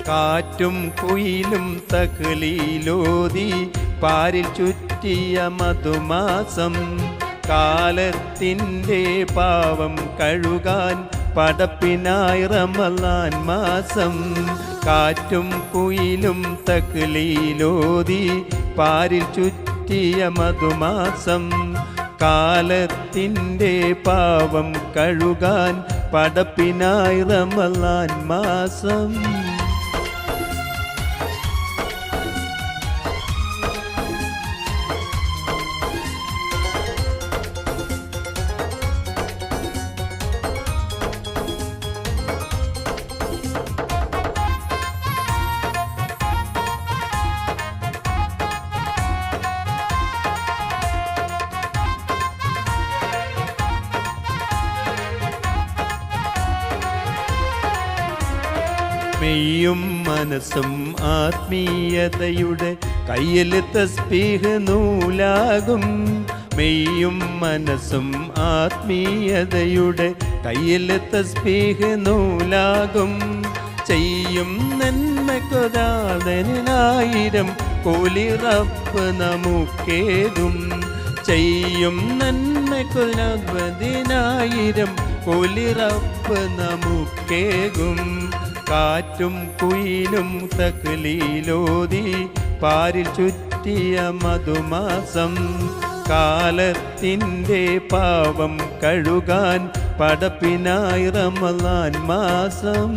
കാറ്റും കുയിലും തക്ലീലോതി പാരിൽ ചുറ്റിയ മധുമാസം കാലത്തിൻ്റെ പാവം കഴുകാൻ പടപ്പിനായി റമളാൻ മാസം കാറ്റും കുയിലും തക്ലീലോതി പാരിൽ ചുറ്റിയ മധുമാസം കാലത്തിൻ്റെ പാവം കഴുകാൻ പടപ്പിനായി റമളാൻ മാസം മെയ്യും മനസ്സും ആത്മീയതയുടെ കയ്യിൽ തസ്ബീഹ് നൂലാകും മെയ്യും മനസ്സും ആത്മീയതയുടെ കയ്യിൽ തസ്ബീഹ് നൂലാകും ചെയ്യും നന്മക്കൊരാളനായിരം കൂലി റബ്ബ് നമുക്കേകും ചെയ്യും നന്മക്കൊരാളനായിരം കൂലി റബ്ബ് നമുക്കേകും കാറ്റും കുയിലും തക്ലീലോതി പാരിൽ ചുറ്റിയ മധുമാസം കാലത്തിൻ്റെ പാവം കഴുകാൻ പടപ്പിനായി റമളാൻ മാസം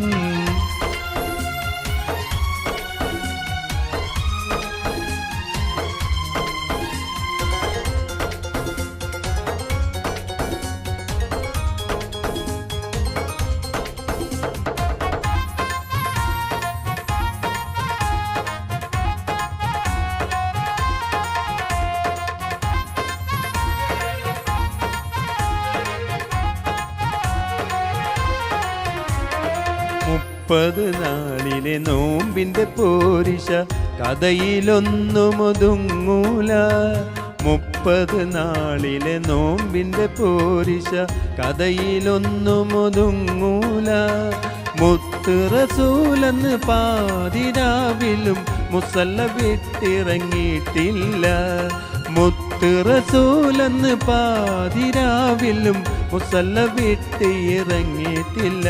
മുപ്പത് നാളിലെ നോമ്പിൻ്റെ പോരിശ കഥയിലൊന്നും ഒതുങ്ങൂല 30 നാളിലെ നോമ്പിൻ്റെ പോരിശ കഥയിലൊന്നും ഒതുങ്ങൂല മുത്ത് റസൂലെന്ന് പാതിരാവിലും മുസല്ല വിട്ടിറങ്ങിയിട്ടില്ല മുത്ത് റസൂലെന്ന് പാതിരാവിലും മുസല്ല വിട്ടിറങ്ങിയിട്ടില്ല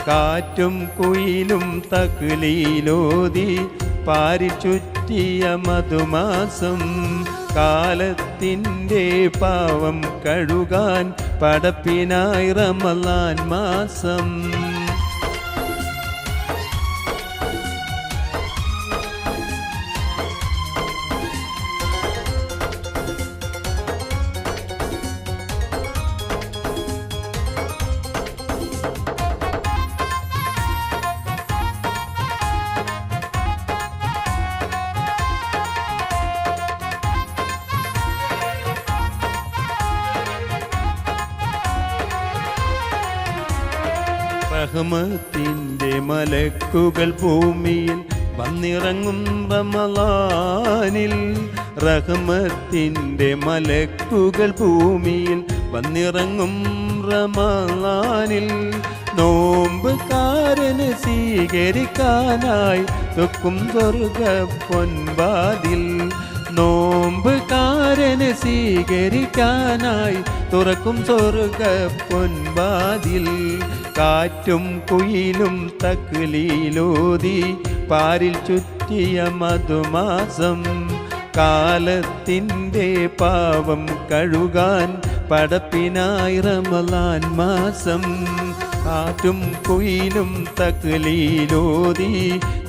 കാറ്റും കുയിലും തക്ലീലോതി പാരി ചുറ്റിയ മധുമാസം കാലത്തിൻ്റെ പാവം കഴുകാൻ പടപ്പിനായി റമളാൻ മാസം റഹ്മത്തിൻ്റെ മലക്കുകൾ ഭൂമിയിൽ വന്നിറങ്ങും റമളാനിൽ റഹ്മത്തിൻ്റെ മലക്കുകൾ ഭൂമിയിൽ വന്നിറങ്ങും റമളാനിൽ നോമ്പുകാരന് സ്വീകരിക്കാനായി തൊക്കും സ്വർഗ പൊൻവാതിൽ നോമ്പുകാരന് സ്വീകരിക്കാനായി തുറക്കും സ്വർഗ പൊൻവാതിൽ കാറ്റും കുയിലും തക്ലീലോതി പാരിൽ ചുറ്റിയ മധുമാസം കാലത്തിൻ്റെ പാവം കഴുകാൻ പടപ്പിനായി റമളാൻ മാസം കാറ്റും കുയിലും തക്ലീലോതി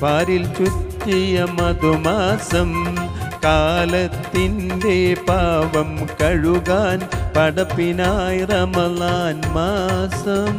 പാരിൽ ചുറ്റിയ മധുമാസം കാലത്തിൻ്റെ പാവം കഴുകാൻ പടപ്പിനായി റമളാൻ മാസം